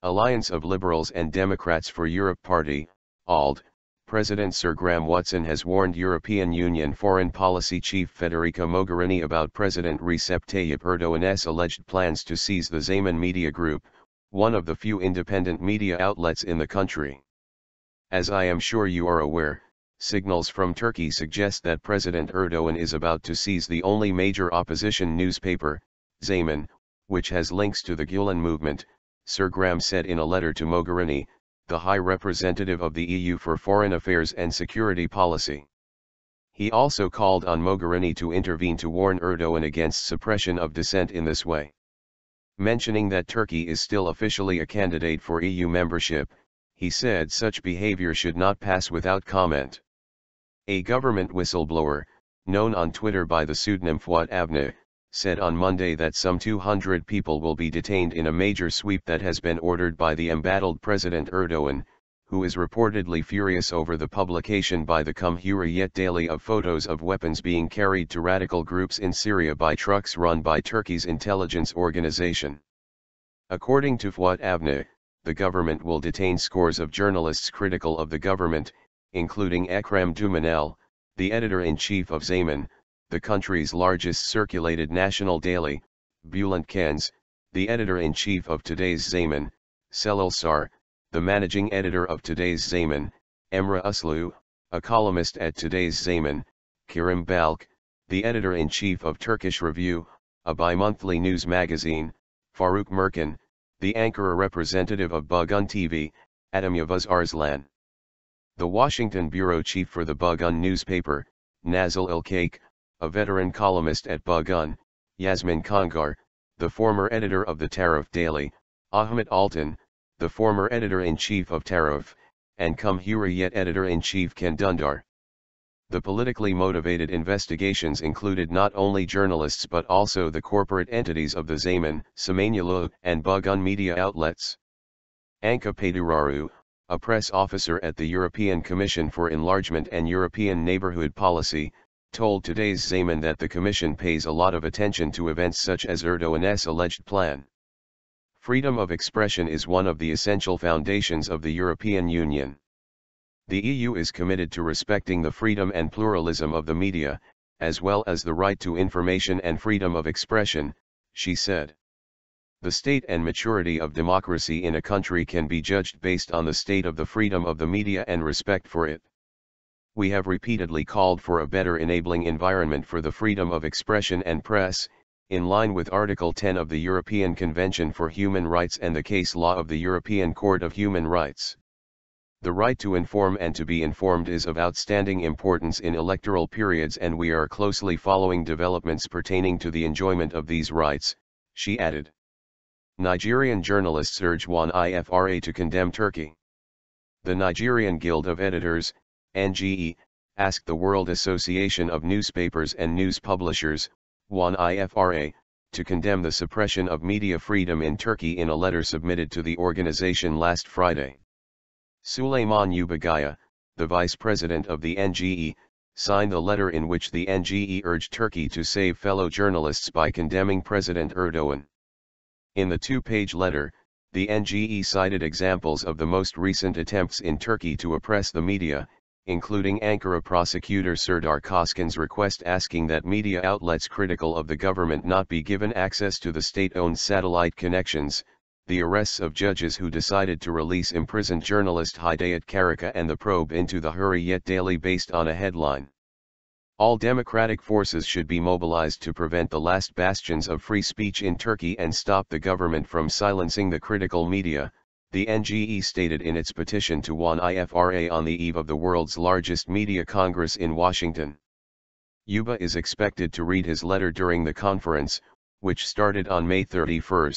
Alliance of Liberals and Democrats for Europe Party, ALDE, President Sir Graham Watson has warned European Union Foreign Policy Chief Federica Mogherini about President Recep Tayyip Erdoğan's alleged plans to seize the Zaman Media Group, one of the few independent media outlets in the country. As I am sure you are aware, signals from Turkey suggest that President Erdoğan is about to seize the only major opposition newspaper, Zaman, which has links to the Gülen movement, Sir Graham said in a letter to Mogherini, the High Representative of the EU for Foreign Affairs and Security Policy. He also called on Mogherini to intervene to warn Erdoğan against suppression of dissent in this way. Mentioning that Turkey is still officially a candidate for EU membership, he said such behavior should not pass without comment. A government whistleblower, known on Twitter by the pseudonym Fuat Avni, said on Monday that some 200 people will be detained in a major sweep that has been ordered by the embattled President Erdoğan, who is reportedly furious over the publication by the Cumhuriyet daily of photos of weapons being carried to radical groups in Syria by trucks run by Turkey's intelligence organization. According to Fuat Avni, the government will detain scores of journalists critical of the government, including Ekrem Dumanlı, the editor-in-chief of Zaman, the country's largest circulated national daily, Bülent Keneş, the editor-in-chief of today's Zaman, Celil Sağır, the managing editor of today's Zaman, Emre Uslu, a columnist at today's Zaman, Kerim Balcı, the editor-in-chief of Turkish Review, a bi-monthly news magazine, Faruk Mercan, the Ankara representative of Bugün TV, Adem Yavuz Arslan. The Washington bureau chief for the Bugün newspaper, Nazlı Ilıcak, a veteran columnist at Bugün, Yasemin Çongar, the former editor of the Taraf daily, Ahmet Altan, the former editor-in-chief of Taraf, and Cumhuriyet Editor-in-Chief Can Dündar. The politically motivated investigations included not only journalists but also the corporate entities of the Zaman, Samanyolu, and Bugün media outlets. Anka Peduraru, a press officer at the European Commission for Enlargement and European Neighbourhood Policy, told today's Zaman that the Commission pays a lot of attention to events such as Erdoğan's alleged plan. Freedom of expression is one of the essential foundations of the European Union. The EU is committed to respecting the freedom and pluralism of the media, as well as the right to information and freedom of expression, she said. The state and maturity of democracy in a country can be judged based on the state of the freedom of the media and respect for it. We have repeatedly called for a better enabling environment for the freedom of expression and press, in line with Article 10 of the European Convention for Human Rights and the case law of the European Court of Human Rights. The right to inform and to be informed is of outstanding importance in electoral periods, and we are closely following developments pertaining to the enjoyment of these rights, she added. Nigerian journalists urge one IFRA to condemn Turkey. The Nigerian Guild of Editors, NGE, asked the World Association of Newspapers and News Publishers, one IFRA, to condemn the suppression of media freedom in Turkey in a letter submitted to the organization last Friday. Süleyman Ubagaya, the vice president of the NGE, signed the letter in which the NGE urged Turkey to save fellow journalists by condemning President Erdoğan. In the two-page letter, the NGE cited examples of the most recent attempts in Turkey to oppress the media, including Ankara prosecutor Serdar Koçkan's request asking that media outlets critical of the government not be given access to the state-owned satellite connections, the arrests of judges who decided to release imprisoned journalist Hidayet Karaca, and the probe into the Hürriyet daily based on a headline. All democratic forces should be mobilized to prevent the last bastions of free speech in Turkey and stop the government from silencing the critical media, the NGE stated in its petition to one IFRA on the eve of the world's largest media congress in Washington. Uba is expected to read his letter during the conference, which started on May 31.